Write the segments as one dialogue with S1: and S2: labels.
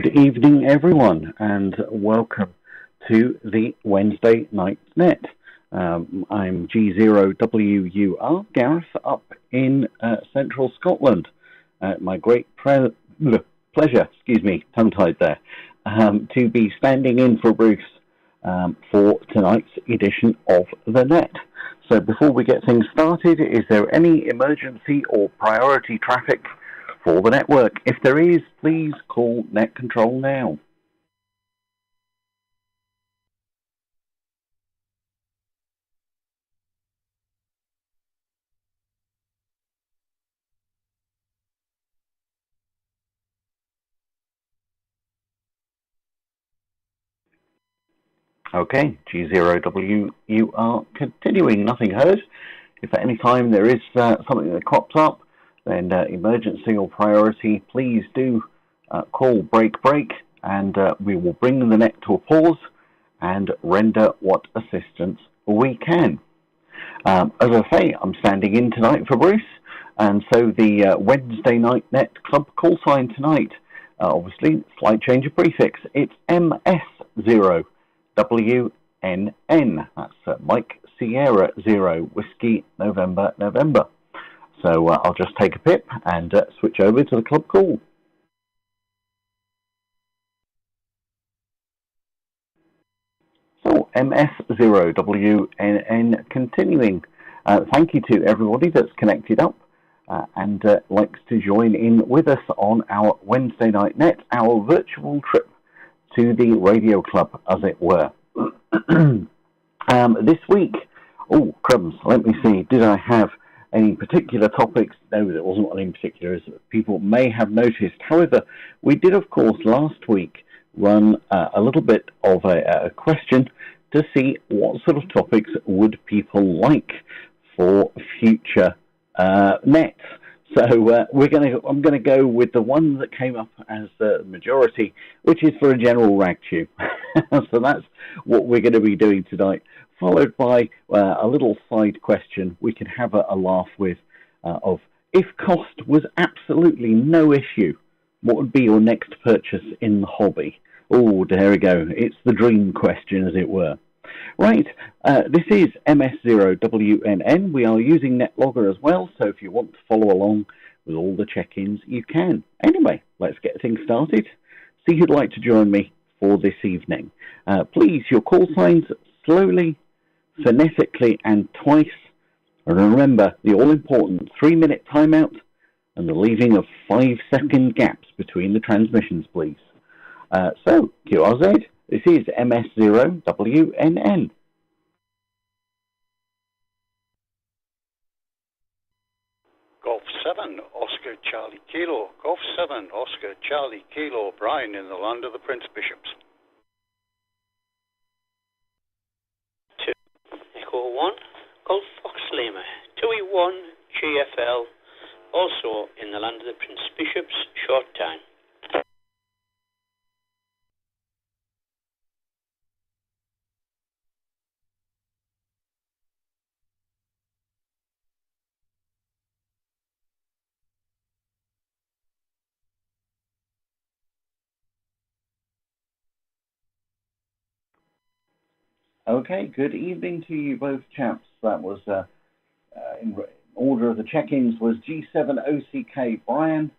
S1: Good evening, everyone, and welcome to the Wednesday Night Net. I'm G0WUR, Gareth, up in central Scotland. My great pleasure, tongue-tied there, to be standing in for Bruce for tonight's edition of the Net. So before we get things started, is there any emergency or priority traffic for the network? If there is, please call Net Control now. Okay, G0WUR continuing, nothing heard. If at any time there is something that crops up, then emergency or priority, please do call break, and we will bring the net to a pause and render what assistance we can. As I say, I'm standing in tonight for Bruce, and so the Wednesday Night Net Club call sign tonight, obviously, slight change of prefix, it's MX0WNN. That's Mike Sierra 0 Whiskey November. So I'll just take a pip and switch over to the club call. So MS0WNN continuing. Thank you to everybody that's connected up and likes to join in with us on our Wednesday Night Net, our virtual trip to the radio club, as it were. This week, crumbs, let me see, did I have any particular topics? No, there wasn't one in particular, as people may have noticed. However, we did, of course, last week run a little bit of a question to see what sort of topics would people like for future nets. So I'm going to go with the one that came up as the majority, which is for a general rag tube. So that's what we're going to be doing tonight, followed by a little side question we can have a laugh with of, if cost was absolutely no issue, what would be your next purchase in the hobby? Oh, there we go. It's the dream question, as it were. Right, this is MS0WNN. We are using NetLogger as well, so if you want to follow along with all the check-ins, you can. Anyway, let's get things started. See who'd like to join me for this evening. Please, your call signs slowly, phonetically, and twice. And remember, the all-important 3-minute timeout and the leaving of 5-second gaps between the transmissions, please. So, QRZ. This is MS0WNN.
S2: Golf 7, Oscar Charlie Kilo. Golf 7, Oscar Charlie Kilo. Brian in the land of the Prince Bishops.
S3: 2, Echo 1, Golf Fox Lima. 2E1, GFL. Also in the land of the Prince Bishops. Short time.
S1: Okay, good evening to you both, chaps. That was, in order of the check-ins, was G7OCK Brian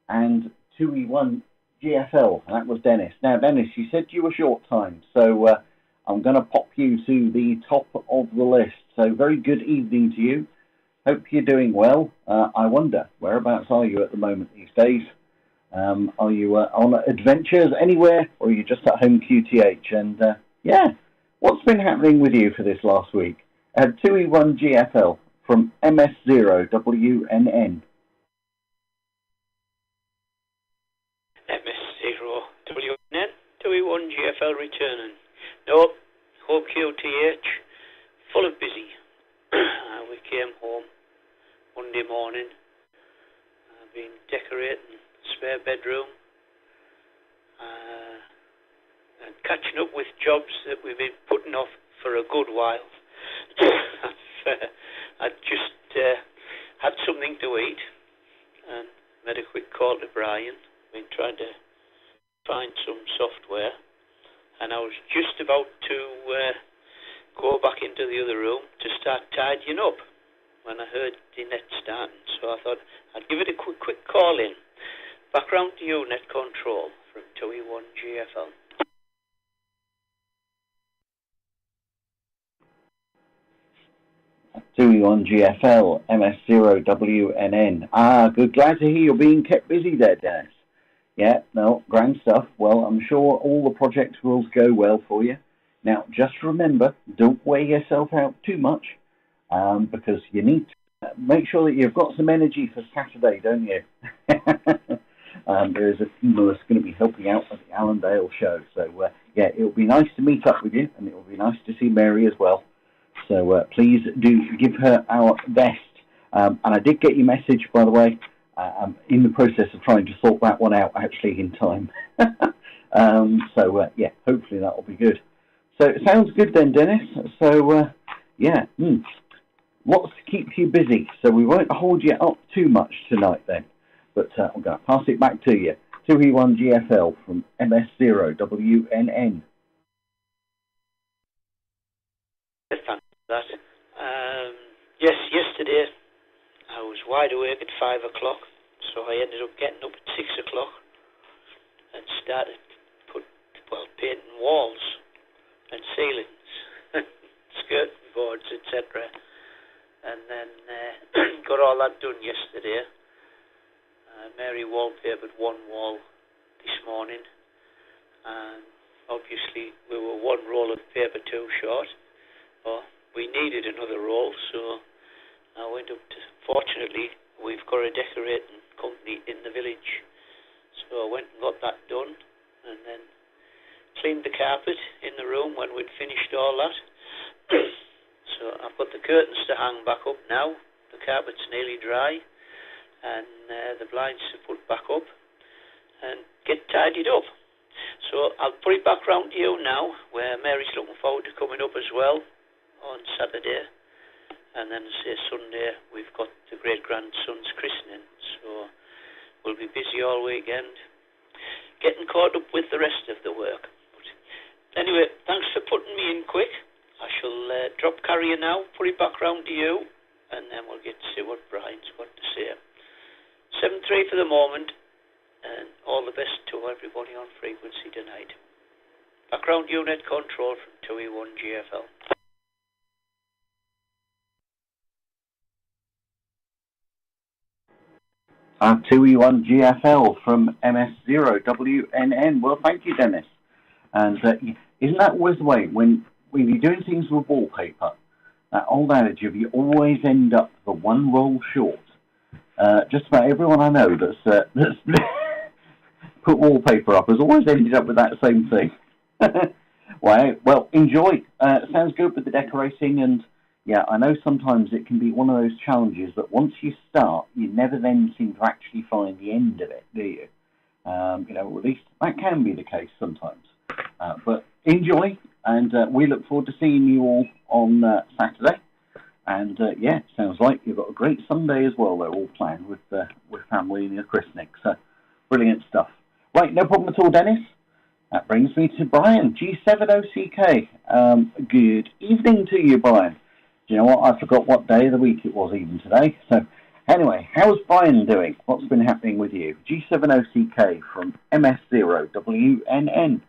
S1: and 2E1 GFL. That was Dennis. Now, Dennis, you said you were short time, so I'm going to pop you to the top of the list. So very good evening to you. Hope you're doing well. I wonder, whereabouts are you at the moment these days? Are you on adventures anywhere, or are you just at home QTH? And, what's been happening with you for this last week? 2E1 GFL from MS0WNN.
S3: MS0WNN, 2E1 GFL returning. Nope, home QTH, full of busy. We came home Monday morning. I've been decorating the spare bedroom. And catching up with jobs that we've been putting off for a good while. I just had something to eat and made a quick call to Brian. Been trying to find some software, and I was just about to go back into the other room to start tidying up when I heard the net starting. So I thought I'd give it a quick call in. Background to you, net control from 2E1GFL.
S1: 2E1GFL, MX0WNN. Good. Glad to hear you're being kept busy there, Dennis. Yeah, no, grand stuff. Well, I'm sure all the projects will go well for you. Now, just remember, don't wear yourself out too much, because you need to make sure that you've got some energy for Saturday, don't you? There's a few of us going to be helping out at the Allendale show. So, yeah, it'll be nice to meet up with you, and it'll be nice to see Mary as well. So please do give her our best. And I did get your message, by the way. I'm in the process of trying to sort that one out, actually, in time. So, yeah, hopefully that will be good. So it sounds good then, Dennis. So, yeah, lots to keep you busy. So we won't hold you up too much tonight then. But I'm going to pass it back to you. 2E1GFL from MX0WNN.
S3: Thanks for that. Yes, yesterday I was wide awake at 5 o'clock, so I ended up getting up at 6 o'clock and started painting walls and ceilings, skirting boards, etc. And then got all that done yesterday. Mary wallpapered one wall this morning, and obviously we were one roll of paper too short. We needed another roll, so I went up to, fortunately, we've got a decorating company in the village, so I went and got that done, and then cleaned the carpet in the room when we'd finished all that. So I've got the curtains to hang back up now, the carpet's nearly dry, and the blinds to put back up, and get tidied up. So I'll put it back round to you now, where Mary's looking forward to coming up as well on Saturday, and then say Sunday we've got the great-grandson's christening, so we'll be busy all weekend getting caught up with the rest of the work. But anyway, thanks for putting me in quick. I shall drop carrier now, put it back round to you, and then we'll get to see what Brian's got to say. 7-3 for the moment, and all the best to everybody on frequency tonight. Background unit control from 2E1GFL.
S1: 2E1GFL from MS0WNN. Well, thank you, Dennis. And isn't that always the way when you're doing things with wallpaper? That old adage of you always end up the one roll short. Just about everyone I know that's put wallpaper up has always ended up with that same thing. Well, enjoy. Sounds good with the decorating, and yeah, I know sometimes it can be one of those challenges that once you start, you never then seem to actually find the end of it, do you? At least that can be the case sometimes. But enjoy, and we look forward to seeing you all on Saturday. And yeah, sounds like you've got a great Sunday as well. They're all planned with family and your christening. So brilliant stuff. Right, no problem at all, Dennis. That brings me to Brian, G7OCK. Good evening to you, Brian. Do you know what? I forgot what day of the week it was even today. So anyway, how's Brian doing? What's been happening with you? G7OCK from MS0WNN.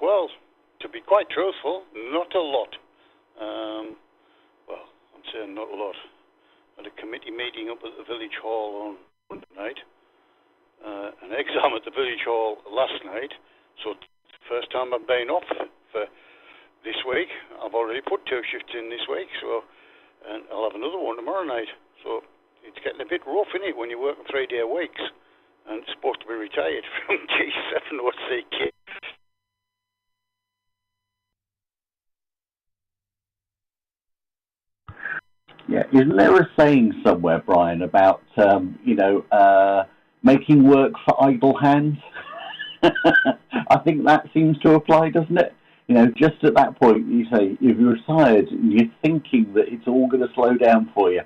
S2: Well, to be quite truthful, not a lot. Well, I'm saying not a lot. I had a committee meeting up at the village hall on Monday night. An exam at the village hall last night. So first time I've been off for this week. I've already put 2 shifts in this week, so and I'll have another one tomorrow night. So it's getting a bit rough, isn't it, when you work 3-day weeks and supposed to be retired from G7OCK.
S1: Yeah, isn't there a saying somewhere, Brian, about making work for idle hands? I think that seems to apply, doesn't it? Just at that point, you say, if you're tired and you're thinking that it's all going to slow down for you,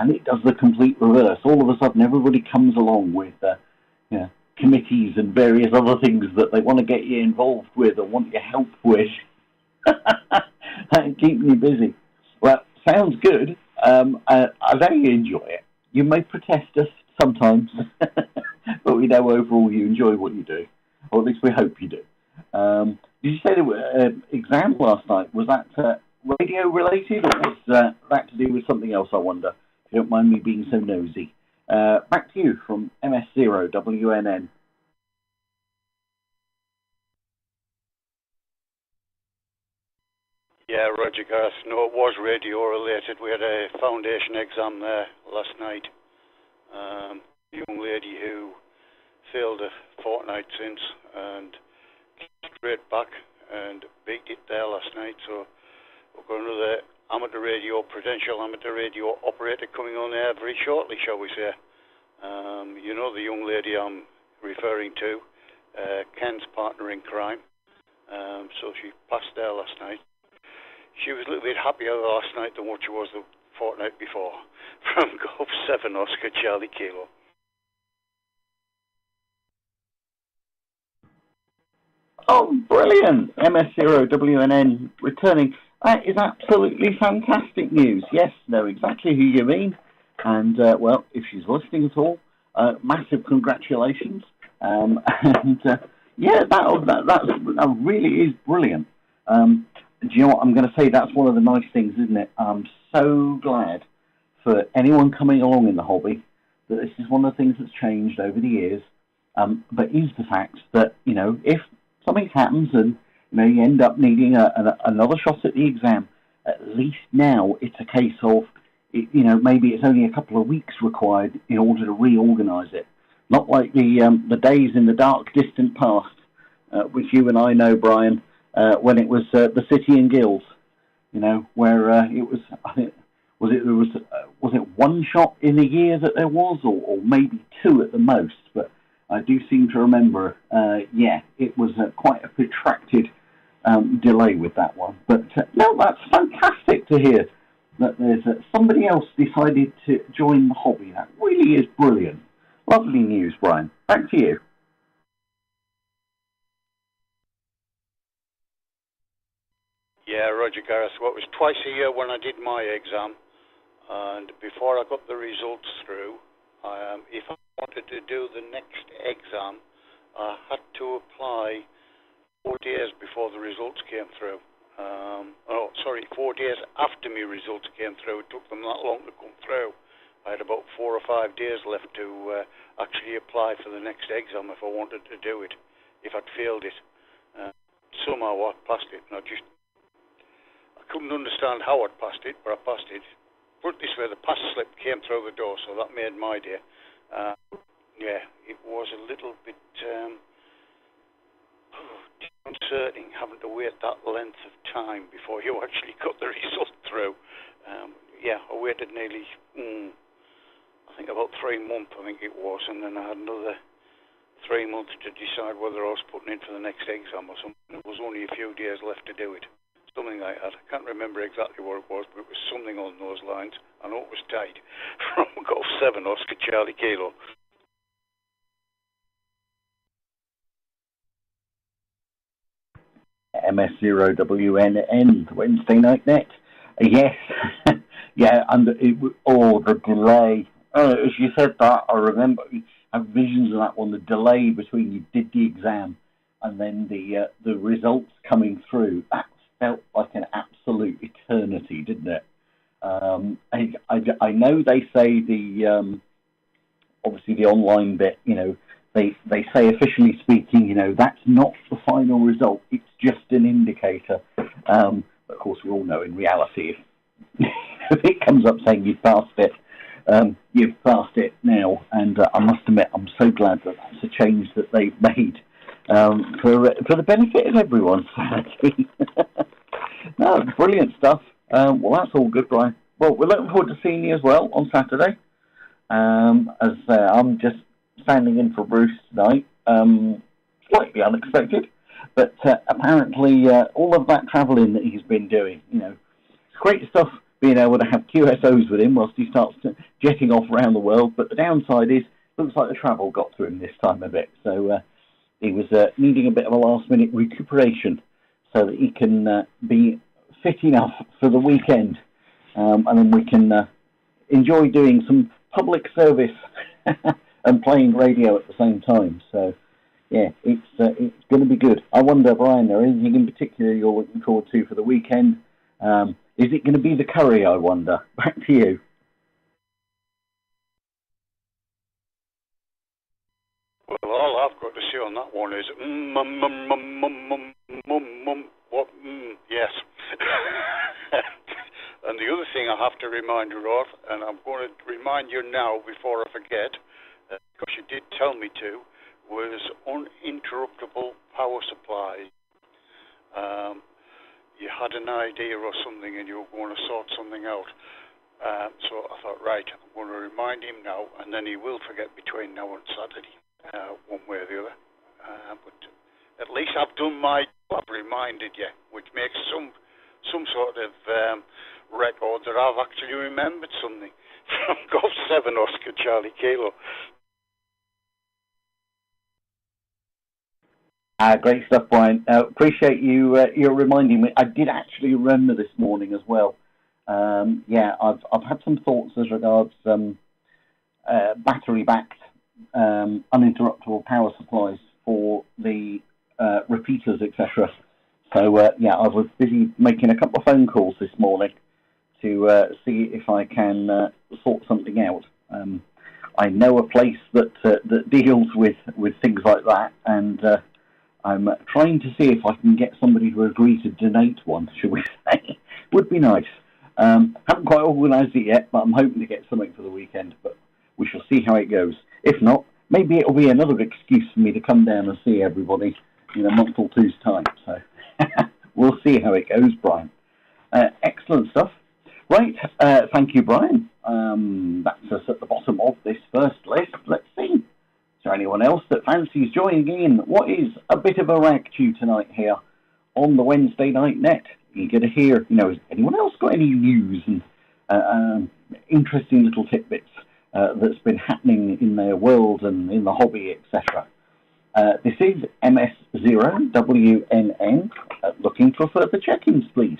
S1: and it does the complete reverse. All of a sudden, everybody comes along with committees and various other things that they want to get you involved with or want your help with. And keep you busy. Well, sounds good. I know you enjoy it. You may protest us sometimes, but we know overall you enjoy what you do, or at least we hope you do. Did you say there was exam last night? Was that radio related, or was that to do with something else, I wonder? If you don't mind me being so nosy. Back to you from MX0WNN.
S2: Yeah, Roger Gareth. No, it was radio related. We had a foundation exam there last night. A young lady who failed a fortnight since and straight back and beat it there last night. So we've got another potential amateur radio operator coming on there very shortly, shall we say. You know the young lady I'm referring to, Ken's partner in crime. So she passed there last night. She was a little bit happier last night than what she was the fortnight before. From Golf 7 Oscar Charlie Kilo.
S1: Oh, brilliant! MS0WNN returning. That is absolutely fantastic news. Yes, know exactly who you mean. And, well, if she's listening at all, massive congratulations. That really is brilliant. Do you know what I'm going to say? That's one of the nice things, isn't it? I'm so glad for anyone coming along in the hobby that this is one of the things that's changed over the years. But is the fact that, if something happens and, you end up needing another shot at the exam, at least now it's a case of, maybe it's only a couple of weeks required in order to reorganise it. Not like the days in the dark, distant past, which you and I know, Brian, when it was the City and Guilds, where it was, I think, was it one shot in a year that there was, or maybe two at the most? But I do seem to remember, it was quite a protracted delay with that one. But no, that's fantastic to hear that there's somebody else decided to join the hobby. That really is brilliant. Lovely news, Brian. Back to you.
S2: Yeah, Roger Gareth. Well, it was twice a year when I did my exam, and before I got the results through, if I wanted to do the next exam, I had to apply 4 days before the results came through. 4 days after my results came through. It took them that long to come through. I had about 4 or 5 days left to actually apply for the next exam if I wanted to do it, if I'd failed it. Somehow I passed it, and I couldn't understand how I'd passed it, but I passed it. Put it this way, the pass slip came through the door, so that made my day. It was a little bit disconcerting having to wait that length of time before you actually got the result through. I waited nearly, I think about 3 months, I think it was, and then I had another 3 months to decide whether I was putting in for the next exam or something. There was only a few days left to do it. Something like that. I can't remember exactly what it was, but it was something along those lines. I know it was tight. From Golf 7 Oscar Charlie Kilo.
S1: MS0WNN, Wednesday Night Net. Yes. The delay. As you said that, I remember, I have visions of that one, the delay between you did the exam and then the results coming through. That felt like an absolute eternity, didn't it? I know they say obviously the online bit, they say officially speaking, that's not the final result. It's just an indicator. But of course, we all know in reality, if it comes up saying you've passed it now. And I must admit, I'm so glad that that's a change that they've made for the benefit of everyone. No, brilliant stuff. Well, that's all good, Brian. Well, we're looking forward to seeing you as well on Saturday. As I'm just standing in for Bruce tonight, slightly unexpected, but apparently all of that travelling that he's been doing, it's great stuff being able to have QSOs with him whilst he starts jetting off around the world. But the downside is, looks like the travel got to him this time a bit. So he was needing a bit of a last-minute recuperation so that he can be fit enough for the weekend. And then we can enjoy doing some public service and playing radio at the same time. So, yeah, it's going to be good. I wonder, Brian, there anything in particular you're looking forward to for the weekend? Is it going to be the curry, I wonder? Back to you.
S2: Well, all I've got to say on that one is what? Yes. And the other thing I have to remind you of, and I'm going to remind you now before I forget, because you did tell me to, was uninterruptible power supply. You had an idea or something and you were going to sort something out. So I thought, right, I'm going to remind him now, and then he will forget between now and Saturday, one way or the other. But at least I've done my job, I've reminded you, which makes some sort of record that I've actually remembered something from Golf 7 Oscar Charlie Kilo.
S1: Great stuff, Brian. Appreciate you reminding me. I did actually remember this morning as well. I've had some thoughts as regards battery-backed uninterruptible power supplies for the repeaters, etc. So I was busy making a couple of phone calls this morning to see if I can sort something out. I know a place that deals with things like that, and I'm trying to see if I can get somebody to agree to donate one, should we say. Would be nice. Haven't quite organised it yet, but I'm hoping to get something for the weekend, but we shall see how it goes. If not, maybe it'll be another excuse for me to come down and see everybody in a month or two's time. So we'll see how it goes, Brian. Excellent stuff. Right, thank you, Brian. That's us at the bottom of this first list. Let's see. Is there anyone else that fancies joining in? What is a bit of a rag to tonight here on the Wednesday Night Net? Eager to hear, has anyone else got any news and interesting little tidbits that's been happening in their world and in the hobby, etc. This is MX0WNN. Looking for further check-ins, please.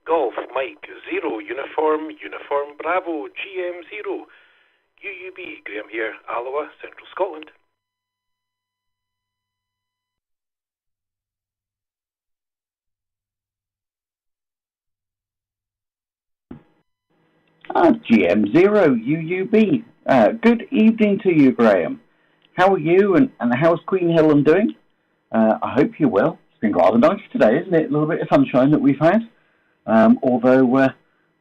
S4: Golf Mike 0 Uniform Bravo GM0 UUB. Graham here, Alloa, Central Scotland.
S1: GM0 UUB. Good evening to you, Graham. How are you and how's Queen Helen doing? I hope you're well. It's been rather nice today, isn't it? A little bit of sunshine that we've had. Although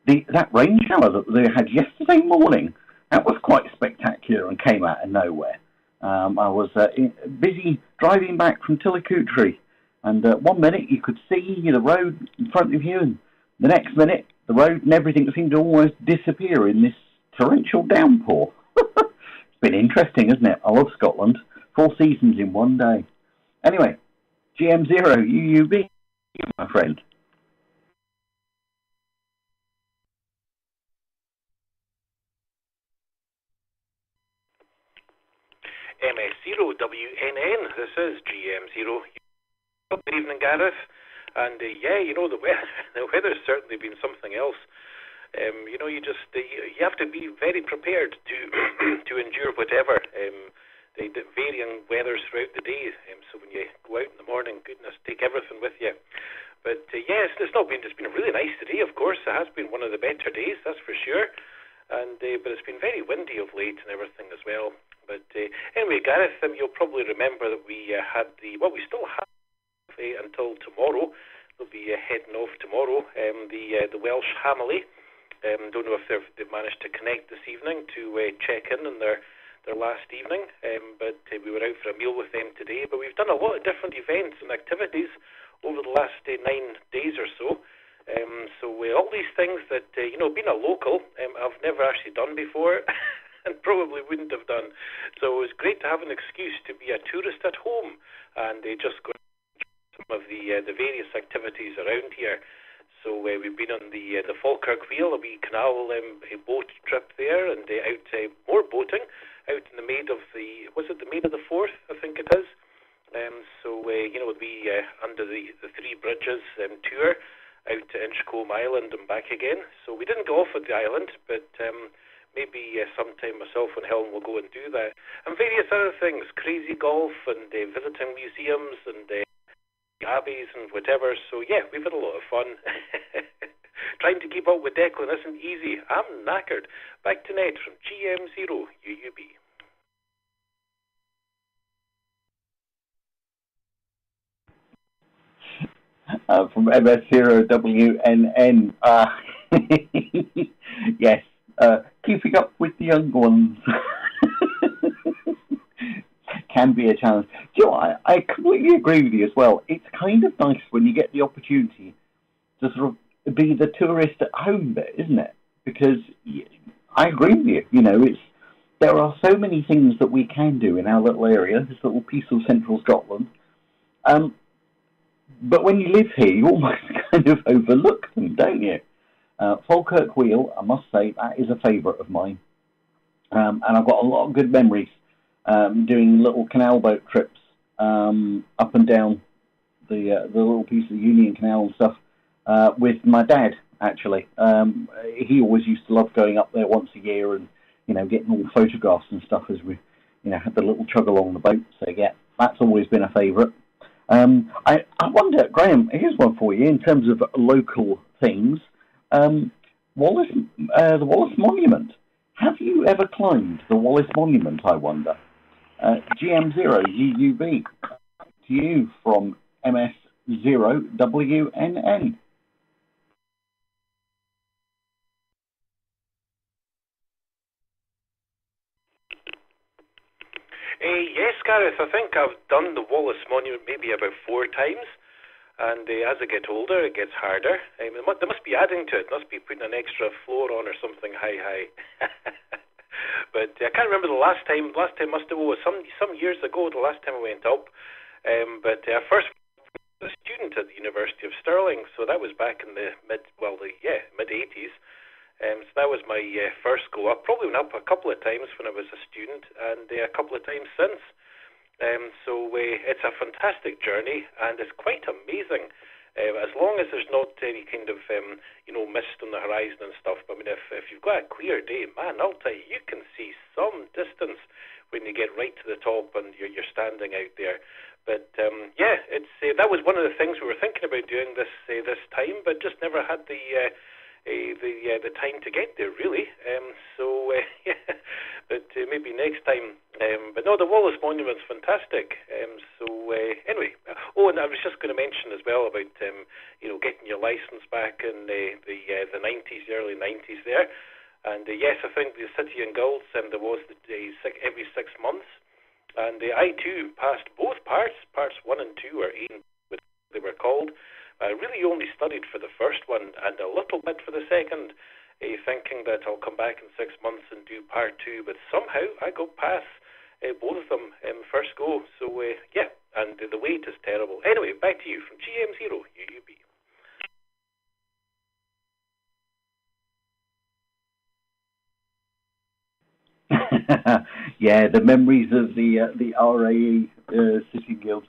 S1: that rain shower that they had yesterday morning, that was quite spectacular and came out of nowhere. I was busy driving back from Tillicootree, and 1 minute you could see the road in front of you, and the next minute the road and everything seemed to almost disappear in this torrential downpour. It's been interesting, isn't it? I love Scotland. 4 seasons in one day. Anyway, GM0 UUB, my friend.
S4: MX0WNN, this is GM0. Good evening, Gareth. And the weather's certainly been something else. You have to be very prepared to to endure whatever the varying weathers throughout the day. So when you go out in the morning, goodness, take everything with you. But yes, it's been really nice today. Of course, it has been one of the better days, that's for sure. And but it's been very windy of late and everything as well. But anyway, Gareth, you'll probably remember that we still have until tomorrow, they'll be heading off tomorrow. The Welsh Hamley. Don't know if they've managed to connect this evening to check in on their last evening, but we were out for a meal with them today. But we've done a lot of different events and activities over the last 9 days or so. So all these things that, being a local, I've never actually done before and probably wouldn't have done. So it was great to have an excuse to be a tourist at home and just go some of the various activities around here. So we've been on the Falkirk Wheel, a wee canal boat trip there, and out more boating out in the Maid of the 4th, I think it is. So we'll be under the Three Bridges tour out to Inchcolm Island and back again. So we didn't go off at the island, but maybe sometime myself and Helen will go and do that. And various other things, crazy golf and visiting museums and abbeys and whatever. So yeah, we've had a lot of fun. Trying to keep up with Declan isn't easy. I'm knackered. Back to Ned from GM0UUB.
S1: From MX0WNN. Yes, keeping up with the young ones can be a challenge. Do you know, I completely agree with you as well. It's kind of nice when you get the opportunity to sort of be the tourist at home bit, isn't it? Because I agree with you. There are so many things that we can do in our little area, this little piece of central Scotland. But when you live here, you almost kind of overlook them, don't you? Falkirk Wheel, I must say, that is a favourite of mine. And I've got a lot of good memories doing little canal boat trips up and down the little piece of the Union Canal and stuff with my dad, actually. He always used to love going up there once a year and, getting all the photographs and stuff as we, had the little chug along the boat. So, yeah, that's always been a favourite. I wonder, Graham, here's one for you in terms of local things. The Wallace Monument. Have you ever climbed the Wallace Monument, I wonder? GM0UUB. To you from MX0WNN.
S4: Yes, Gareth, I think I've done the Wallace Monument maybe about 4 times. And as I get older, it gets harder. They must be adding to it. Must be putting an extra floor on or something high. But I can't remember the last time. Last time must have was some years ago. The last time I went up. But first was a student at the University of Stirling, so that was back in the mid 80s. So that was my first go up. Probably went up a couple of times when I was a student, and a couple of times since. So it's a fantastic journey, and it's quite amazing. As long as there's not any kind of mist on the horizon and stuff. But I mean, if you've got a clear day, man, I'll tell you, you can see some distance when you get right to the top and you're standing out there. But it's that was one of the things we were thinking about doing this time, but just never had the time to get there, really. But maybe next time. But no, the Wallace Monument's fantastic. Anyway, and I was just going to mention as well about getting your license back in the 90s, early 90s there. And yes, I think the City and Guilds, there was every 6 months. And I too passed both parts 1 and 2, or 8, they were called. I really only studied for the first one and a little bit for the second, thinking that I'll come back in 6 months and do part 2. But somehow I got past both of them first go. So, and the wait is terrible. Anyway, back to you from GM0UUB.
S1: Yeah, the memories of the RAE City Guild.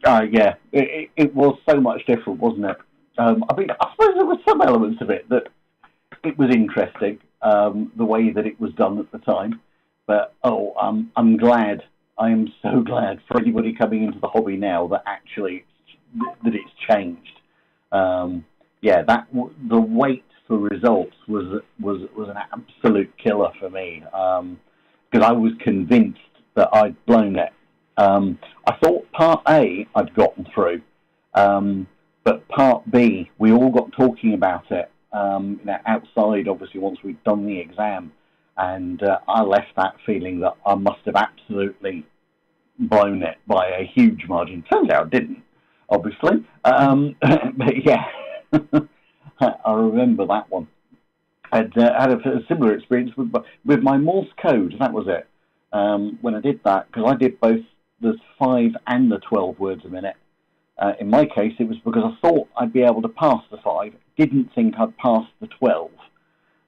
S1: Yeah, it was so much different, wasn't it? I mean, I suppose there were some elements of it that it was interesting, the way that it was done at the time. But I'm glad. I am so glad for anybody coming into the hobby now that actually that it's changed. The wait for results was an absolute killer for me, because I was convinced that I'd blown it. I thought part A I'd gotten through, but but part B, we all got talking about it outside, obviously, once we'd done the exam. And I left that feeling that I must have absolutely blown it by a huge margin. Turns out I didn't, obviously. But yeah, I remember that one. I'd had a similar experience with my Morse code. That was it. When I did that, because I did both the 5 and the 12 words a minute. In my case, it was because I thought I'd be able to pass the 5, didn't think I'd pass the 12.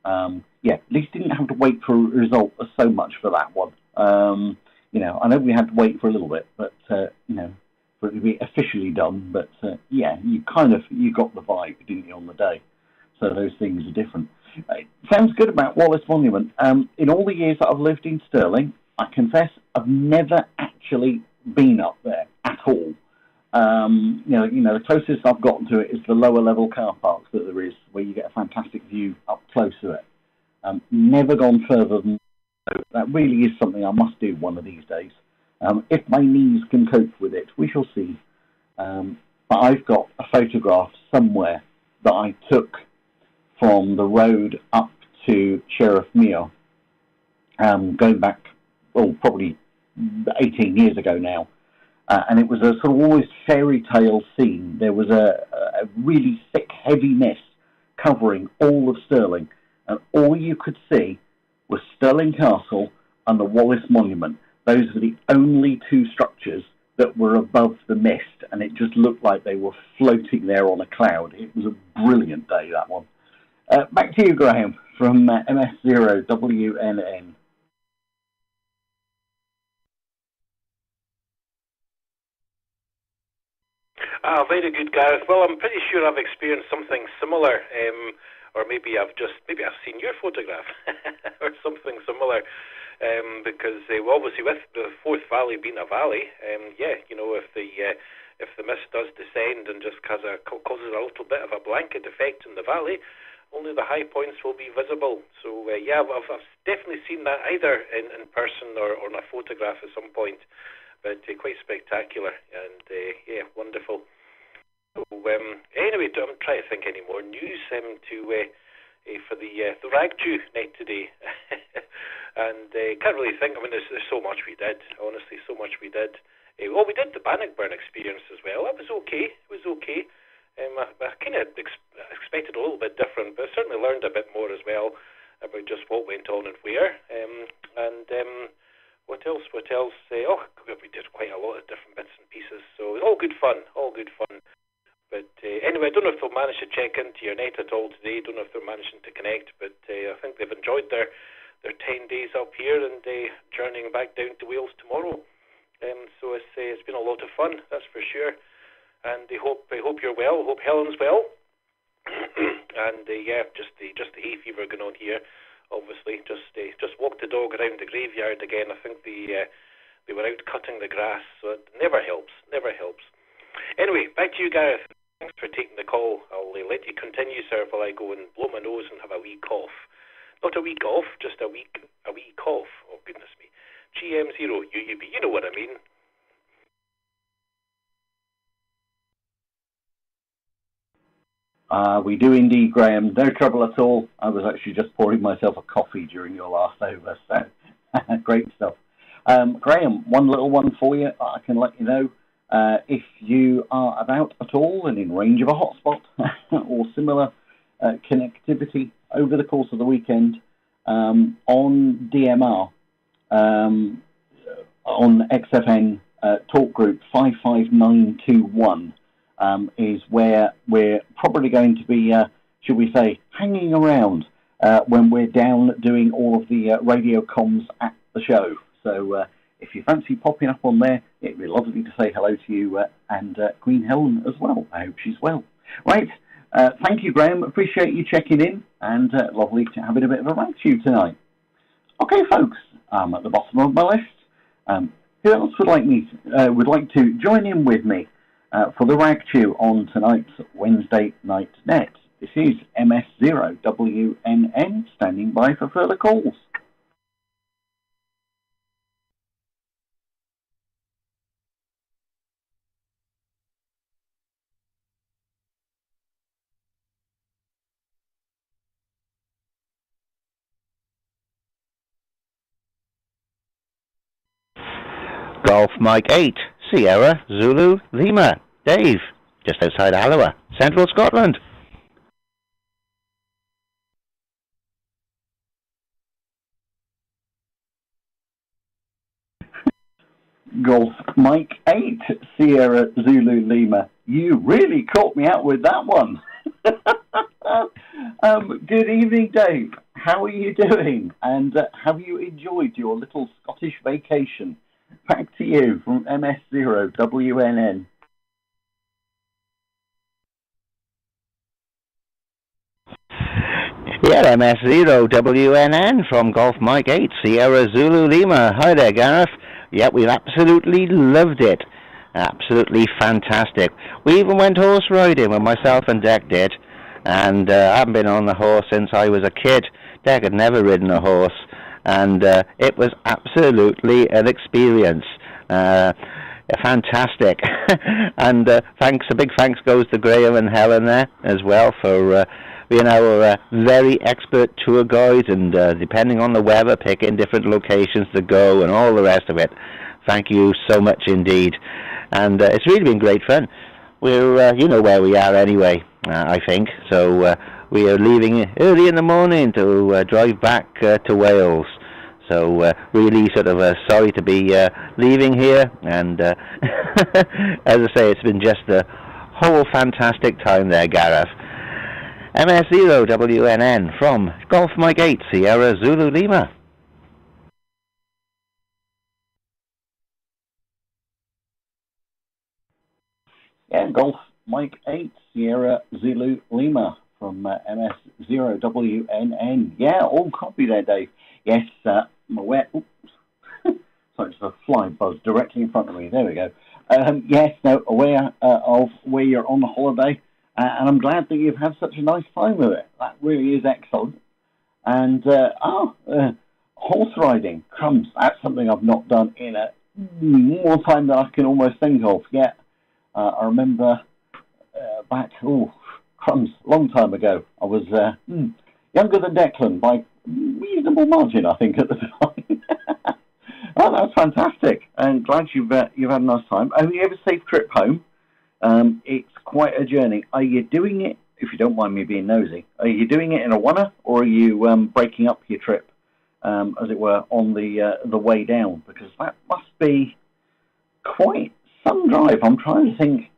S1: At least didn't have to wait for a result so much for that one. I know we had to wait for a little bit, but, for it to be officially done. But, you got the vibe, didn't you, on the day? So those things are different. It sounds good about Wallace Monument. In all the years that I've lived in Stirling, I confess I've never actually been up there at all. The closest I've gotten to it is the lower level car parks that there is, where you get a fantastic view up close to it. Never gone further than that. That really is something I must do one of these days. If my knees can cope with it, we shall see. But I've got a photograph somewhere that I took from the road up to Sheriff Muir, going back, probably 18 years ago now. And it was a sort of almost fairy tale scene. There was a really thick, heavy mist covering all of Stirling, and all you could see was Stirling Castle and the Wallace Monument. Those were the only two structures that were above the mist, and it just looked like they were floating there on a cloud. It was a brilliant day, that one. Back to you, Graham, from MX0WNN.
S4: Very good, Gareth. Well, I'm pretty sure I've experienced something similar, or maybe I've seen your photograph or something similar, because obviously with the Forth Valley being a valley, if the mist does descend and just causes a little bit of a blanket effect in the valley, only the high points will be visible. So I've definitely seen that either in person or on a photograph at some point. But quite spectacular and wonderful. So anyway, I'm trying to think any more news for the Ragchew night today, and can't really think. I mean, there's so much we did. Honestly, so much we did. We did the Bannockburn experience as well. That was okay. It was okay. I kind of expected a little bit different, but I certainly learned a bit more as well about just what went on and where. What else? We did quite a lot of different bits and pieces. So all good fun. But anyway, I don't know if they'll manage to check into your net at all today. Don't know if they're managing to connect, but I think they've enjoyed their 10 days up here and journeying back down to Wales tomorrow. So it's been a lot of fun, that's for sure. And I hope you're well. I hope Helen's well. And just the hay fever going on here. Obviously, just walked the dog around the graveyard again. I think they were out cutting the grass, so it never helps. Anyway, back to you, Gareth. Thanks for taking the call. I'll let you continue, sir, while I go and blow my nose and have a wee cough. Not a week off, just a wee cough. Oh, goodness me. GM0 UUB, you know what I mean.
S1: We do indeed, Graham. No trouble at all. I was actually just pouring myself a coffee during your last over, so great stuff. Graham, one little one for you. I can let you know if you are about at all and in range of a hotspot or similar connectivity over the course of the weekend on DMR, on XFN talk group 55921. Is where we're probably going to be, should we say, hanging around when we're down doing all of the radio comms at the show. So if you fancy popping up on there, it'd be lovely to say hello to you and Queen Helen as well. I hope she's well. Right, thank you, Graham. Appreciate you checking in, and lovely to having a bit of a rant to you tonight. Okay, folks, at the bottom of my list, who else would like to join in with me for the Ragchew on tonight's Wednesday Night Net? This is MS0WNN standing by for further calls.
S5: Golf Mike 8, Sierra Zulu Lima. Dave, just outside Alloa, Central Scotland.
S1: Golf Mike 8, Sierra Zulu Lima. You really caught me out with that one. Good evening, Dave. How are you doing? And have you enjoyed your little Scottish vacation? Back to you from MX0WNN.
S5: Yeah, MX0WNN from Golf Mike 8, Sierra Zulu Lima. Hi there, Gareth. Yeah, we absolutely loved it. Absolutely fantastic. We even went horse riding when myself and Dec did. And I haven't been on a horse since I was a kid. Dec had never ridden a horse. And it was absolutely an experience. Fantastic. And a big thanks goes to Graham and Helen there as well for being our very expert tour guides and depending on the weather, picking different locations to go and all the rest of it. Thank you so much indeed. And it's really been great fun. We're, you know where we are anyway, I think. So we are leaving early in the morning to drive back to Wales. So really sort of sorry to be leaving here. And as I say, it's been just a whole fantastic time there, Gareth. MX0WNN from Golf Mike 8, Sierra Zulu Lima.
S1: Yeah, Golf Mike 8, Sierra Zulu Lima from MS0WNN. Yeah, all copy there, Dave. Yes, I'm aware. Oops. Sorry, it's a fly buzzed directly in front of me. There we go. Yes, no, aware of where you're on holiday. And I'm glad that you've had such a nice time with it. That really is excellent. And, horse riding, crumbs. That's something I've not done in a more time than I can almost think of. Yeah, I remember back, crumbs, long time ago. I was younger than Declan by reasonable margin, I think, at the time. Oh, that's fantastic. And glad you've had a nice time. Have you ever safe trip home? It's quite a journey. Are you doing it, if you don't mind me being nosy, are you doing it in a oneer, or are you breaking up your trip, as it were, on the way down? Because that must be quite some drive. I'm trying to think.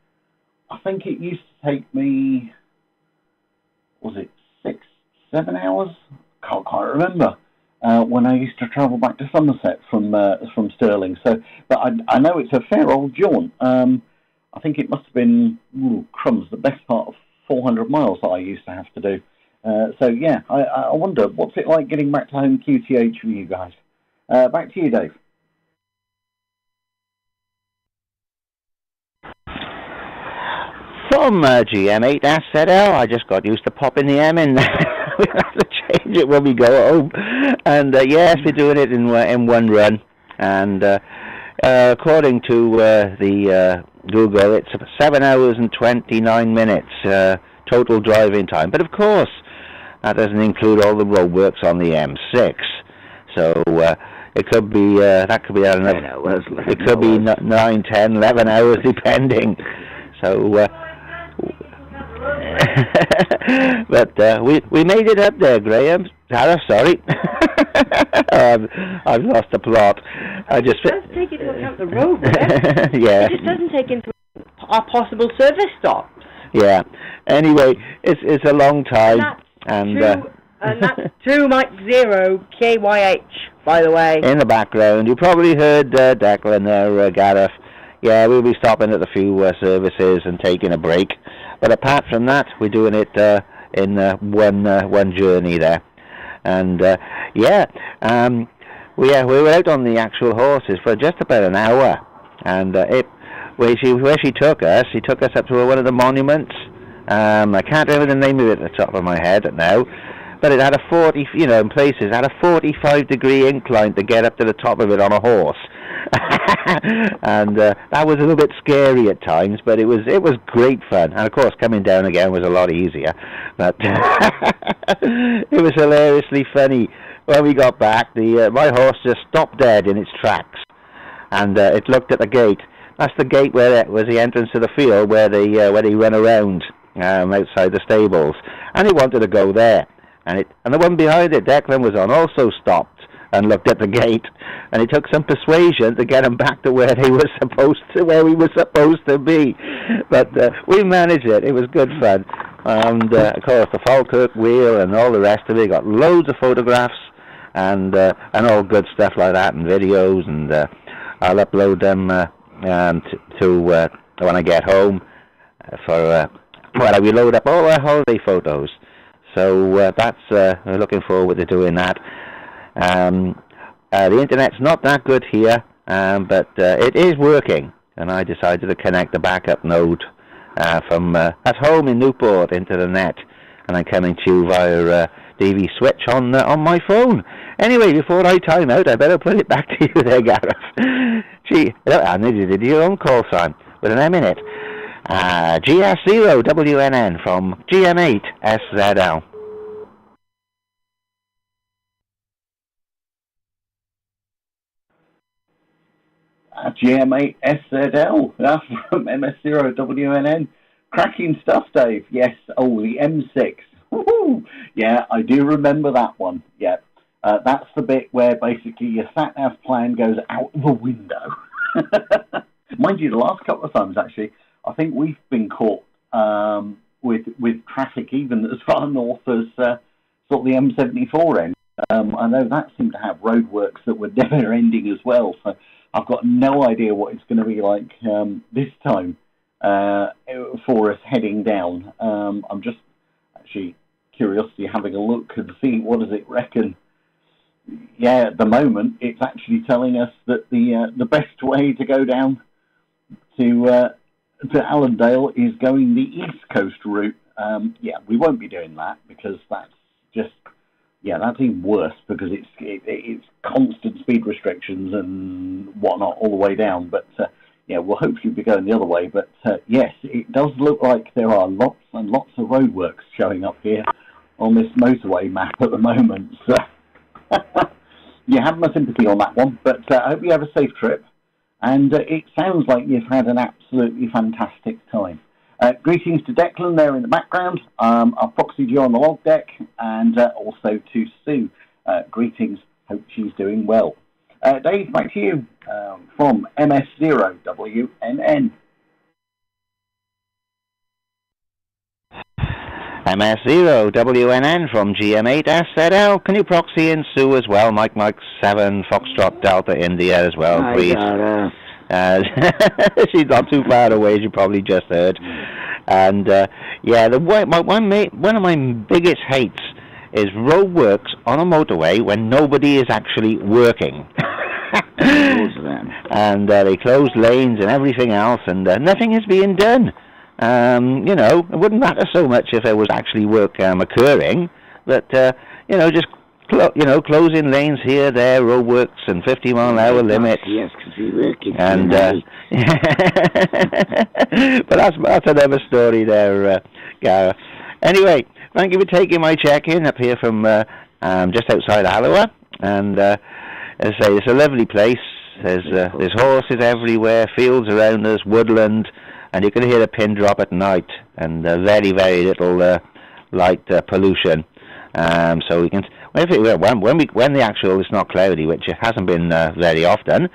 S1: I think it used to take me, was it 6-7 hours? Can't quite remember. When I used to travel back to Somerset from Stirling. So, but I know it's a fair old jaunt. I think it must have been, crumbs, the best part of 400 miles that I used to have to do. So, yeah, I wonder, what's it like getting back to home QTH for you guys? Back to you, Dave.
S5: From GM8-ZL, I just got used to popping the M in there. We have to change it when we go home. And, yes, we're doing it in one run. And according to the Google, it's 7 hours and 29 minutes total driving time. But of course, that doesn't include all the roadworks on the M6. So it could be that could be another hours. It could be 9, 10, 11 hours depending. So, but we made it up there, Graham. Sarah, sorry. I've lost the plot.
S6: It does take into account the road,
S5: yeah.
S6: It just doesn't take into our possible service stops.
S5: Yeah. Anyway, it's a long time.
S6: And that's 2 Mike 0 KYH, by the way.
S5: In the background, you probably heard Declan there, Gareth. Yeah, we'll be stopping at a few services and taking a break. But apart from that, we're doing it in one journey there. And we were out on the actual horses for just about an hour. And where she took us up to one of the monuments. I can't remember the name of it at the top of my head now. But it had a 45-degree incline to get up to the top of it on a horse. And that was a little bit scary at times, but it was great fun. And of course, coming down again was a lot easier. But it was hilariously funny. When we got back, my horse just stopped dead in its tracks. and it looked at the gate. That's the gate where it was the entrance to the field where they run around outside the stables, and he wanted to go there. And the one behind it, Declan was on, also stopped and looked at the gate, and it took some persuasion to get him back to where we were supposed to be. But we managed it. It was good fun. And of course the Falkirk wheel and all the rest of it. Got loads of photographs and all good stuff like that, and videos, and I'll upload them to when I get home we load up all our holiday photos. So that's we're looking forward to doing that. The internet's not that good here, but it is working, and I decided to connect the backup node from at home in Newport into the net, and I'm coming to you via DV switch on my phone. Anyway, before I time out, I better put it back to you there, Gareth. Gee, I needed to do your own call sign with an M in it. GS0WNN from GM8SZL.
S1: GM8SZL, that's from MS0WNN. Cracking stuff, Dave. Yes, the M6. Woo-hoo. Yeah, I do remember that one. Yeah, that's the bit where basically your sat-nav plan goes out the window. Mind you, the last couple of times, actually, I think we've been caught with traffic even as far north as sort of the M74 end. I know that seemed to have roadworks that were never ending as well, so I've got no idea what it's going to be like this time for us heading down. I'm just actually curiosity having a look and see what does it reckon. Yeah, at the moment it's actually telling us that the best way to go down to Allendale is going the East Coast route. Yeah, we won't be doing that because that's just, yeah, that's even worse because it's constant speed restrictions and whatnot all the way down. But yeah, we'll hopefully be going the other way. But yes, it does look like there are lots and lots of roadworks showing up here on this motorway map at the moment. So you have my sympathy on that one. But I hope you have a safe trip. And it sounds like you've had an absolutely fantastic time. Greetings to Declan there in the background. I've proxied you on the log deck, and also to Sue. Greetings. Hope she's doing well. Dave, back to you from MS0WNN.
S5: MS0WNN from GM8SZL. Can you proxy in Sue as well? Mike 7 Foxtrot Delta India as well, please. She's not too far away, as you probably just heard. And yeah, one of my biggest hates is roadworks on a motorway when nobody is actually working. And they close lanes and everything else, and nothing is being done. You know, it wouldn't matter so much if there was actually work occurring, but you know, just closing lanes here, there, roadworks, and 50-mile-an-hour limits.
S7: Yes, because we're working.
S5: And but that's another story there, Gareth. Anyway, thank you for taking my check-in up here from just outside Alloa, and as I say, it's a lovely place. There's horses everywhere, fields around us, woodland. And you can hear a pin drop at night, and very, very little light pollution. So we can, when the actual is not cloudy, which it hasn't been very often,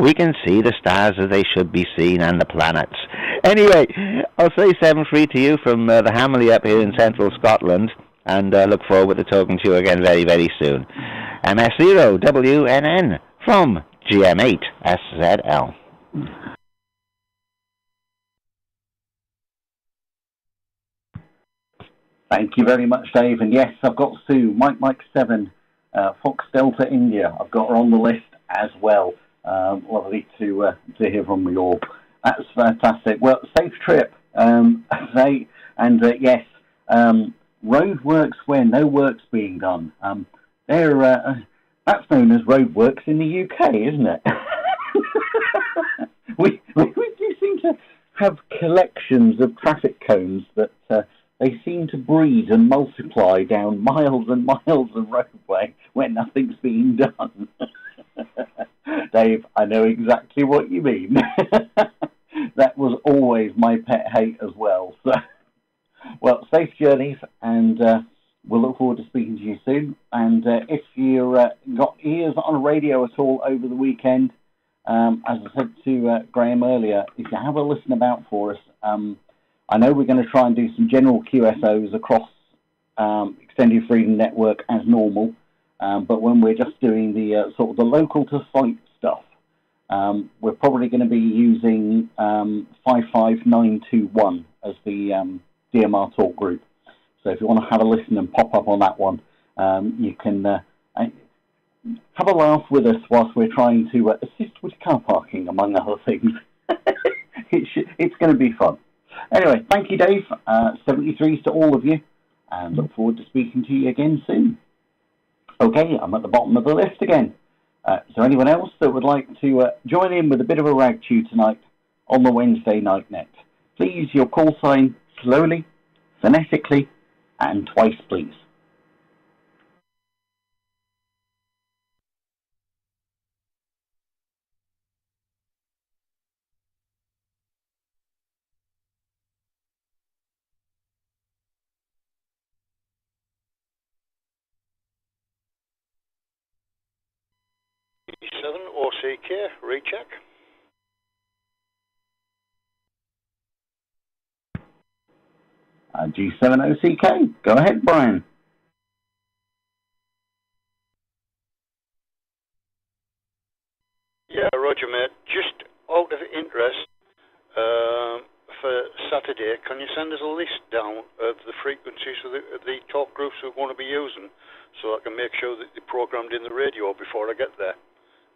S5: we can see the stars as they should be seen and the planets. Anyway, I'll say 7-3 to you from the Hamley up here in central Scotland, and look forward to talking to you again very, very soon. MS0WNN from GM8SZL.
S1: Thank you very much, Dave. And yes, I've got Sue, Mike 7, Fox Delta India. I've got her on the list as well. Lovely to hear from you all. That's fantastic. Well, safe trip. Yes, roadworks where no work's being done. That's known as roadworks in the UK, isn't it? we do seem to have collections of traffic cones that they seem to breed and multiply down miles and miles of roadway where nothing's being done. Dave, I know exactly what you mean. That was always my pet hate as well. So, well, safe journeys, and we'll look forward to speaking to you soon. And if you've got ears on radio at all over the weekend, as I said to Graham earlier, if you have a listen about for us, I know we're going to try and do some general QSOs across Extended Freedom Network as normal, but when we're just doing the sort of the local to site stuff, we're probably going to be using 55921 as the DMR talk group. So if you want to have a listen and pop up on that one, you can have a laugh with us whilst we're trying to assist with car parking, among other things. It's going to be fun. Anyway, thank you, Dave. 73s to all of you, and look forward to speaking to you again soon. Okay, I'm at the bottom of the list again. Is there anyone else that would like to join in with a bit of a rag chew tonight on the Wednesday Night Net? Please, your call sign slowly, phonetically, and twice, please.
S2: G7 or CK, recheck.
S1: G70CK. Go ahead, Brian.
S2: Yeah, Roger, mate. Just out of interest, for Saturday, can you send us a list down of the frequencies of the talk groups we're going to be using, so I can make sure that they're programmed in the radio before I get there?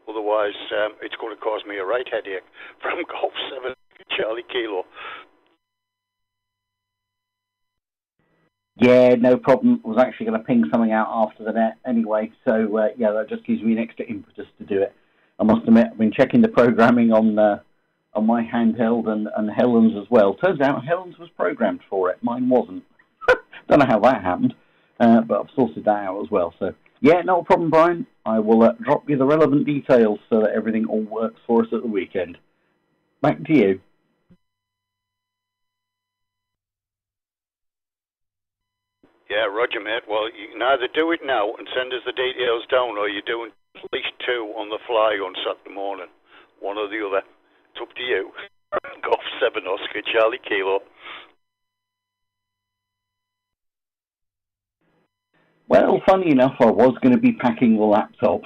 S2: Otherwise, it's going to cause me a right headache from Golf 7 Charlie Kilo.
S1: Yeah, no problem. I was actually going to ping something out after the net anyway, so yeah, that just gives me an extra impetus to do it. I must admit, I've been checking the programming on my handheld and Helen's as well. Turns out Helen's was programmed for it. Mine wasn't. Don't know how that happened, but I've sorted that out as well. So, yeah, no problem, Brian. I will drop you the relevant details so that everything all works for us at the weekend. Back to you.
S2: Yeah, Roger, mate. Well, you can either do it now and send us the details down, or you're doing at least 2 on the fly on Saturday morning. One or the other. It's up to you. Golf 7 Oscar Charlie Kilo.
S1: Well, funny enough, I was going to be packing the laptop.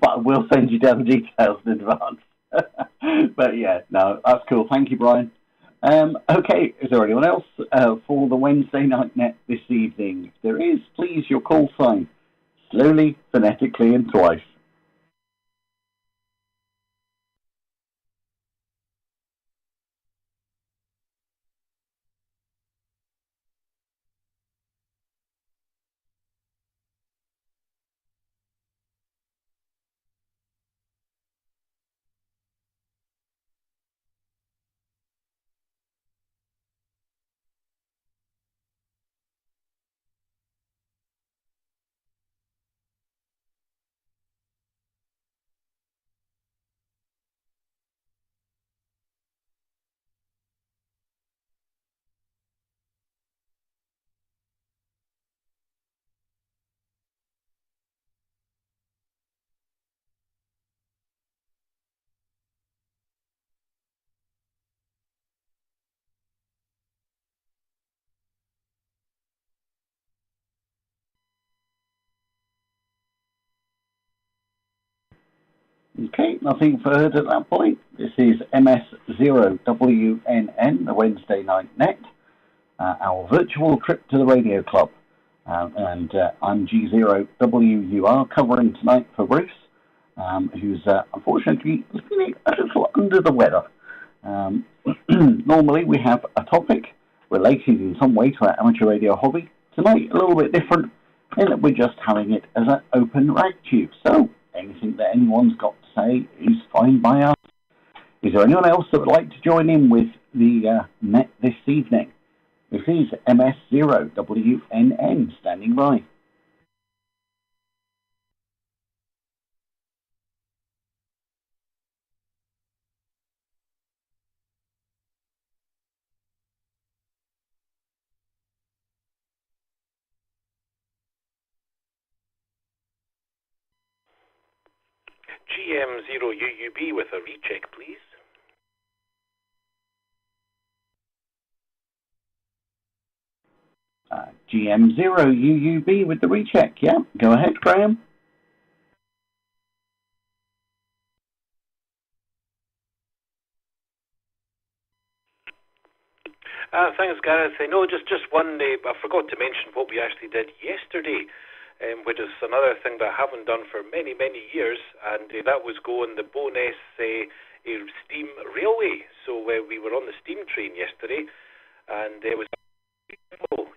S1: But I will send you down the details in advance. But yeah, no, that's cool. Thank you, Brian. Okay, is there anyone else for the Wednesday Night Net this evening? If there is, please, your call sign. Slowly, phonetically, and twice. Okay, nothing further at that point. This is MS0WNN, the Wednesday Night Net, our virtual trip to the Radio Club. And I'm G0WUR, covering tonight for Bruce, who's unfortunately feeling a little under the weather. Normally we have a topic related in some way to our amateur radio hobby. Tonight, a little bit different in that we're just having it as an open rag tube. So, anything that anyone's got to say is fine by us. Is there anyone else that would like to join in with the net this evening? This is MS0WNN standing by.
S4: GM0UUB with a recheck, please.
S1: GM0UUB with the recheck, yeah. Go ahead, Graham.
S4: Thanks, Gareth. I know just one, I forgot to mention what we actually did yesterday, which is another thing that I haven't done for many, many years, and that was go on the Bowness steam railway. So we were on the steam train yesterday, and it was,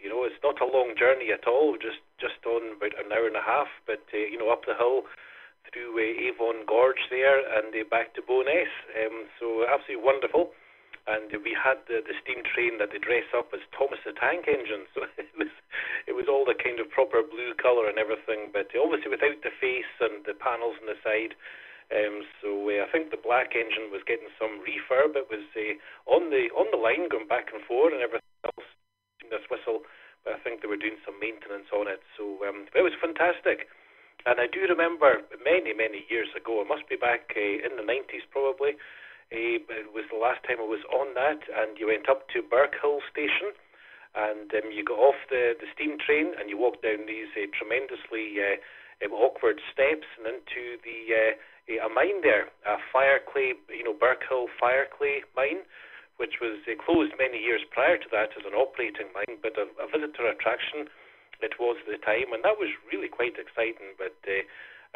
S4: you know, it's not a long journey at all, just on about an hour and a half, but, you know, up the hill through Avon Gorge there and back to Bowness. So absolutely wonderful. And we had the steam train that they dress up as Thomas the Tank Engine, so it was all the kind of proper blue colour and everything, but obviously without the face and the panels on the side. So I think the black engine was getting some refurb. It was on the line going back and forth and everything else, this whistle, but I think they were doing some maintenance on it. So it was fantastic. And I do remember many, many years ago, it must be back in the 90s probably. It was the last time I was on that, and you went up to Birkhill Station, and you got off the steam train, and you walked down these tremendously awkward steps and into a mine there, a fire clay, you know, Birkhill fire clay mine, which was closed many years prior to that as an operating mine, but a visitor attraction it was at the time, and that was really quite exciting. But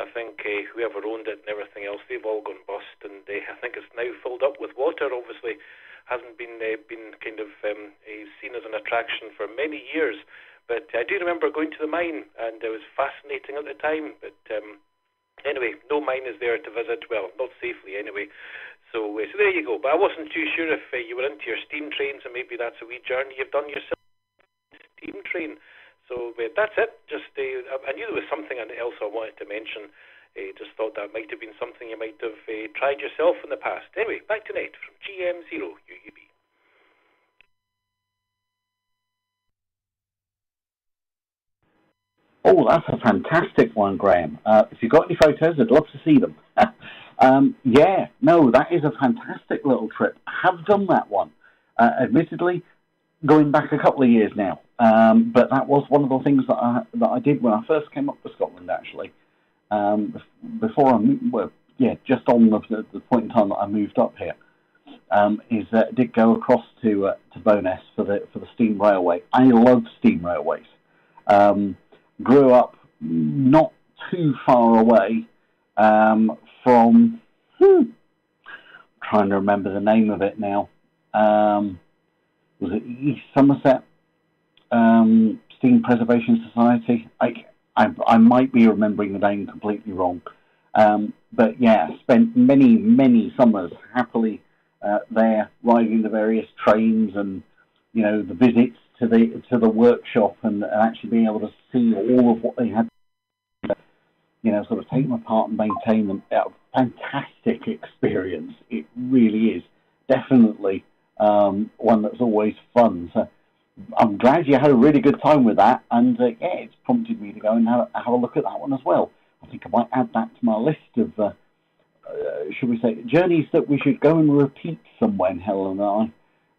S4: I think whoever owned it and everything else, they've all gone bust, and I think it's now filled up with water. Obviously, hasn't been kind of seen as an attraction for many years. But I do remember going to the mine, and it was fascinating at the time. But anyway, no mine is there to visit. Well, not safely anyway. So there you go. But I wasn't too sure if you were into your steam trains, and maybe that's a wee journey you've done yourself, steam train. So that's it. Just I knew there was something else I wanted to mention. Just thought that might have been something you might have tried yourself in the past. Anyway, back to Ned from GM0UUB.
S1: Oh, that's a fantastic one, Graham. If you've got any photos, I'd love to see them. Yeah, no, that is a fantastic little trip. I have done that one. Admittedly, going back a couple of years now. But that was one of the things that I did when I first came up to Scotland, actually. Before I moved, just on the point in time that I moved up here, did go across to Bowness for the steam railway. I love steam railways. Grew up not too far away from. Trying to remember the name of it now. Was it East Somerset Steam Preservation Society? I might be remembering the name completely wrong. But yeah, spent many summers happily there, riding the various trains, and you know, the visits to the workshop, and actually being able to see all of what they had, you know, sort of take them apart and maintain them. Fantastic experience. It really is. Definitely one that's always fun. So I'm glad you had a really good time with that, and it's prompted me to go and have a look at that one as well. I think I might add that to my list of, should we say, journeys that we should go and repeat somewhere, Helen and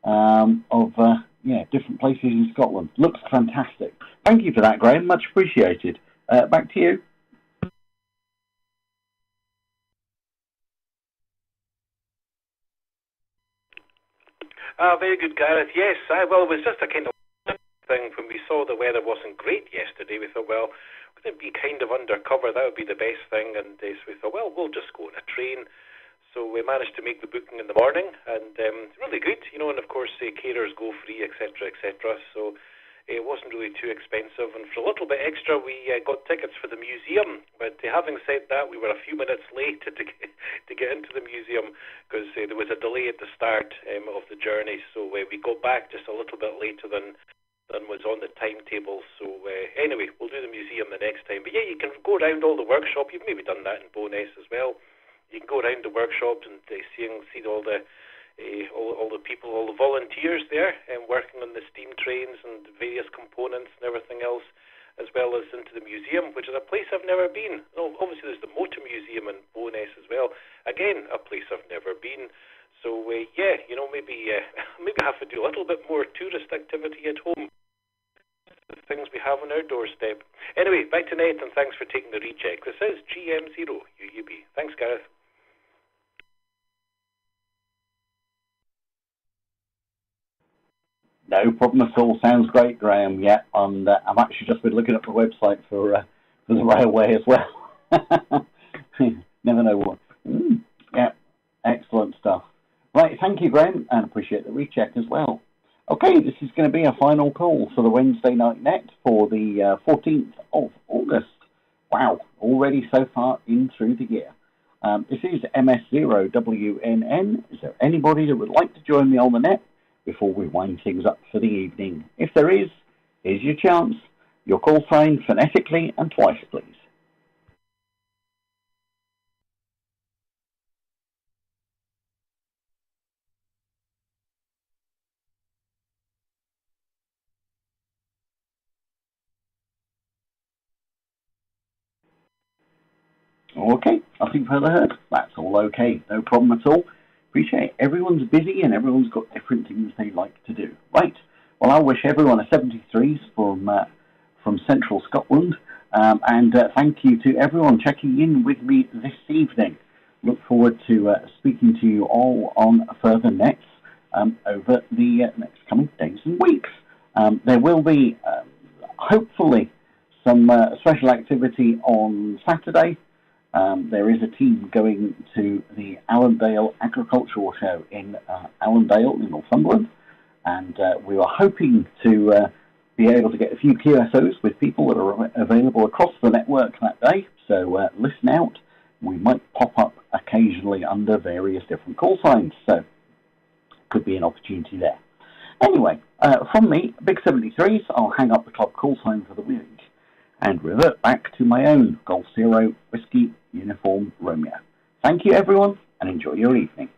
S1: I, different places in Scotland. Looks fantastic. Thank you for that, Graham. Much appreciated. Back to you.
S4: Very good, Gareth. Yes, well, it was just a kind of thing. When we saw the weather wasn't great yesterday, we thought, well, wouldn't it be kind of undercover? That would be the best thing. And so we thought, well, we'll just go on a train. So we managed to make the booking in the morning, and really good, you know. And of course, carers go free, etc., etc. So it wasn't really too expensive, and for a little bit extra, we got tickets for the museum. But having said that, we were a few minutes late to get into the museum because there was a delay at the start of the journey. So we got back just a little bit later than was on the timetable. So anyway, we'll do the museum the next time. But yeah, you can go around all the workshop. You've maybe done that in Bowness as well. You can go around the workshops and see all the people, all the volunteers there, working on the steam trains and various components and everything else. as well as into the museum, which is a place I've never been. Obviously, there's the Motor Museum in Bowness as well. Again, a place I've never been. So, maybe have to do a little bit more tourist activity at home. The things we have on our doorstep. Anyway, back to Nate, and thanks for taking the recheck. This is GM0UUB. Thanks, Gareth.
S1: No problem at all. Sounds great, Graham. Yeah, and I've actually just been looking up the website for the railway as well. Never know what. Yeah, excellent stuff. Right, thank you, Graham, and appreciate the recheck as well. Okay, this is going to be a final call for the Wednesday Night Net for the 14th of August. Wow, already so far in through the year. This is MX0WNN. Is there anybody that would like to join me on the net before we wind things up for the evening? If there is, here's your chance. Your call sign phonetically and twice, please. Okay, nothing further heard. That's all okay. No problem at all. Appreciate everyone's busy and everyone's got different things they like to do. Right. Well, I'll wish everyone a 73s from Central Scotland. And thank you to everyone checking in with me this evening. Look forward to speaking to you all on further nets over the next coming days and weeks. There will be, hopefully, some special activity on Saturday. There is a team going to the Allendale Agricultural Show in Allendale in Northumberland, and we are hoping to be able to get a few QSOs with people that are available across the network that day. So listen out. We might pop up occasionally under various different call signs, so could be an opportunity there. Anyway, from me, Big 73s, I'll hang up the club call sign for the week and revert back to my own Golf Zero Whiskey Uniform Romeo. Thank you, everyone, and enjoy your evening.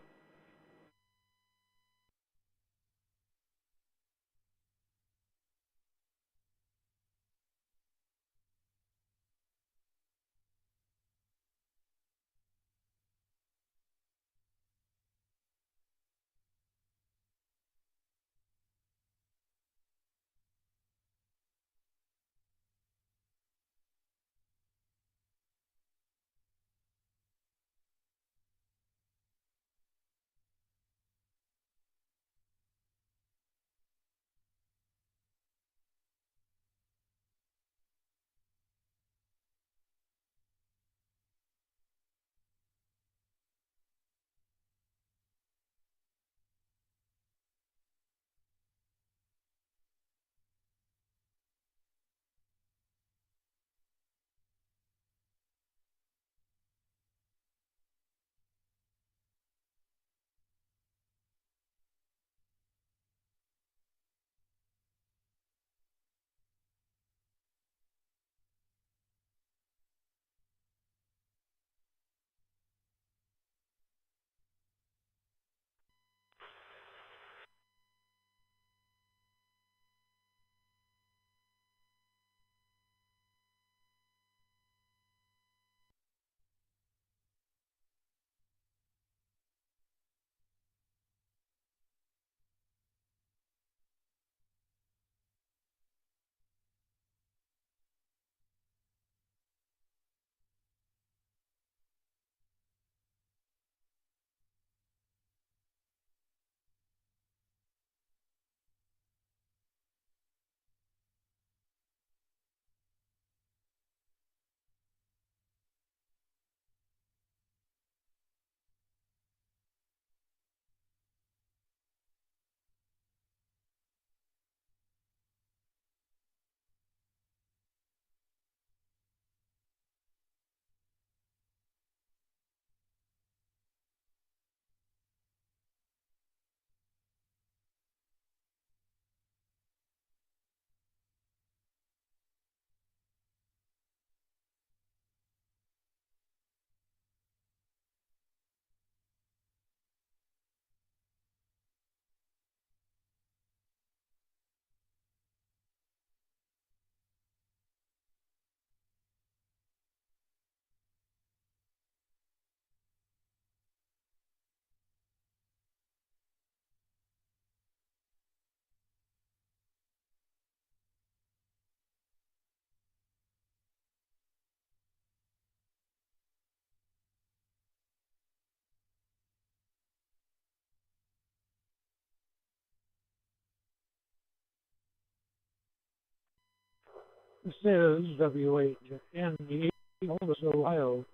S7: This is WHN, Columbus, Ohio.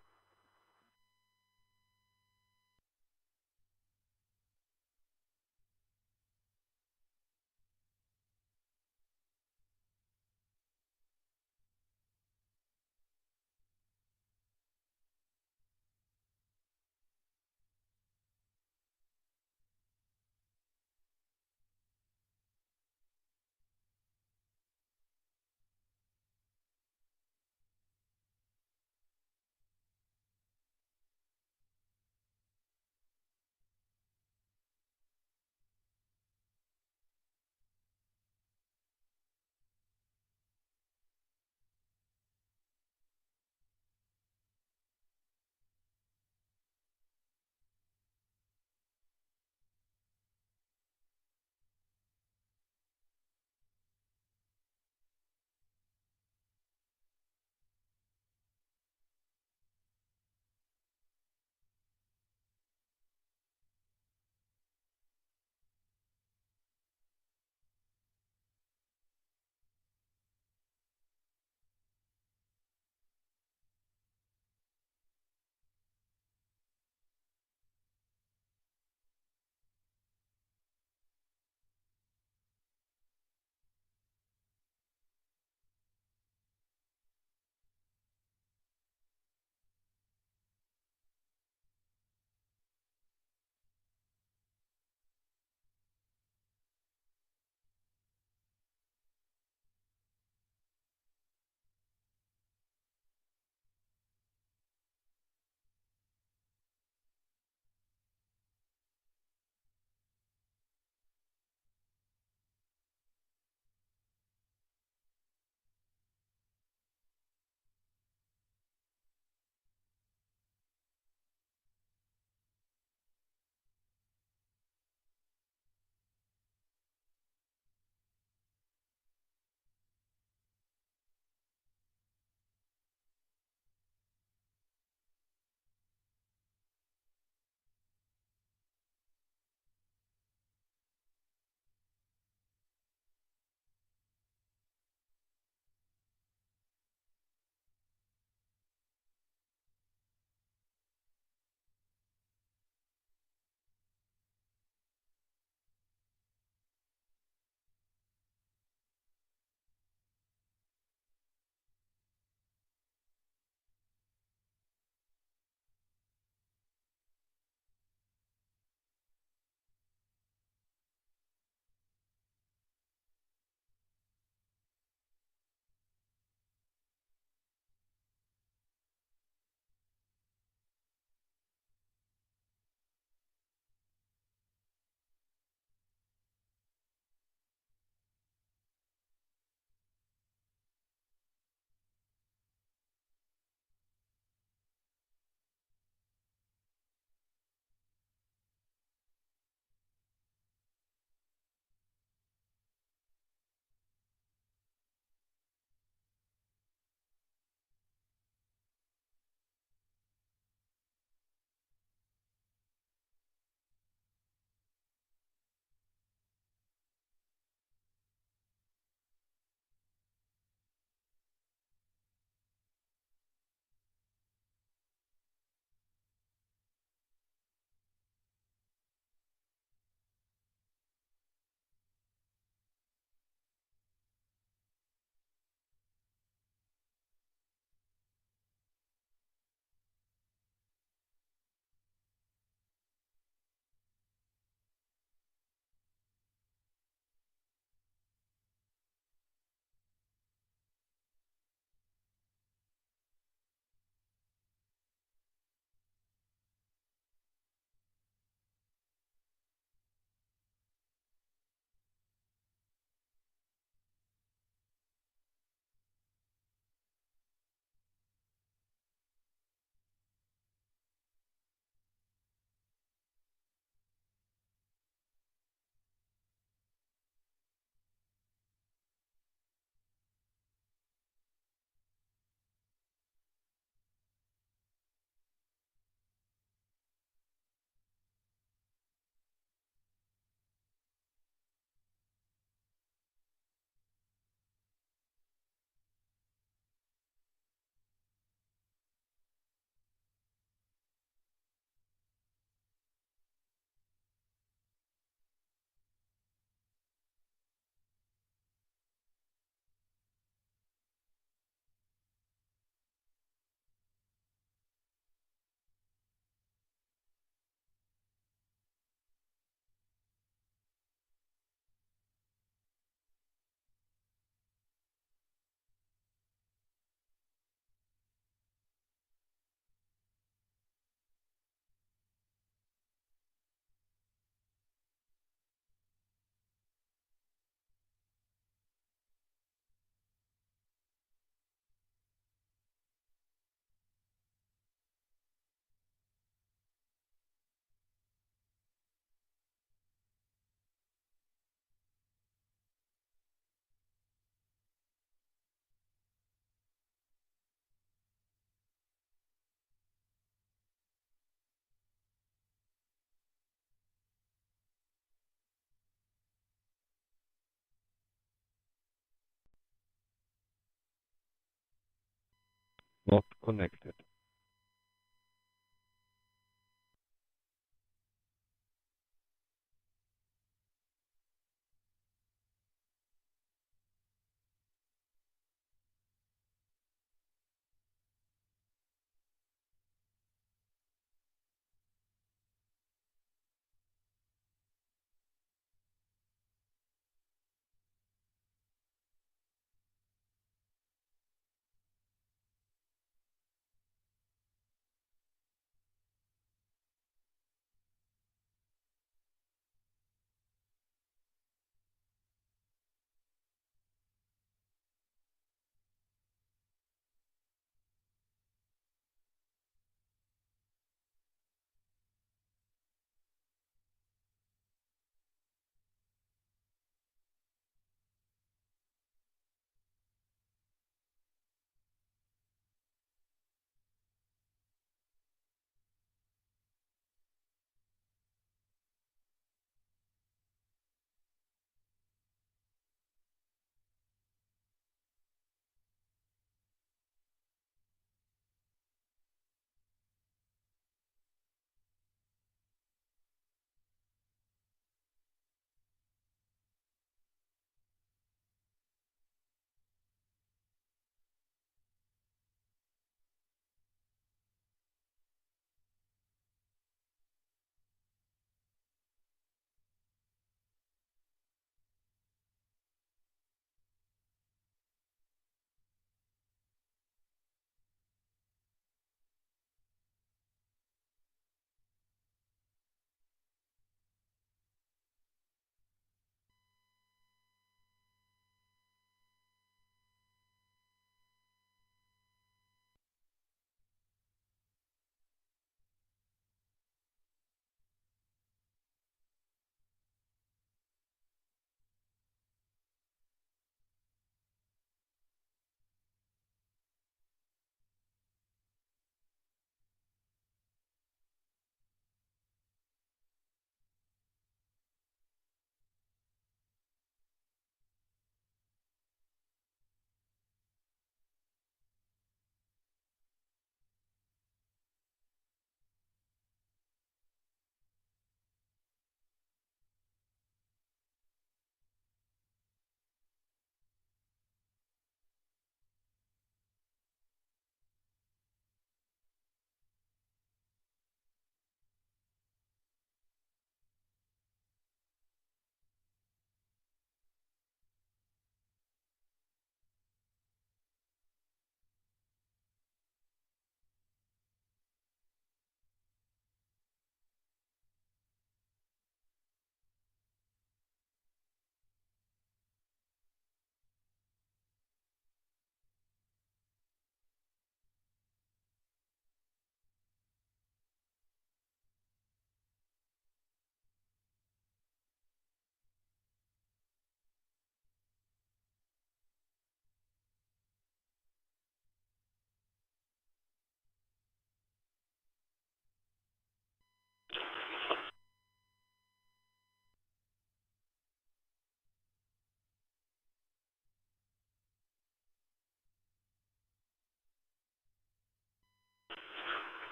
S8: Not connected.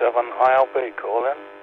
S8: ILB calling.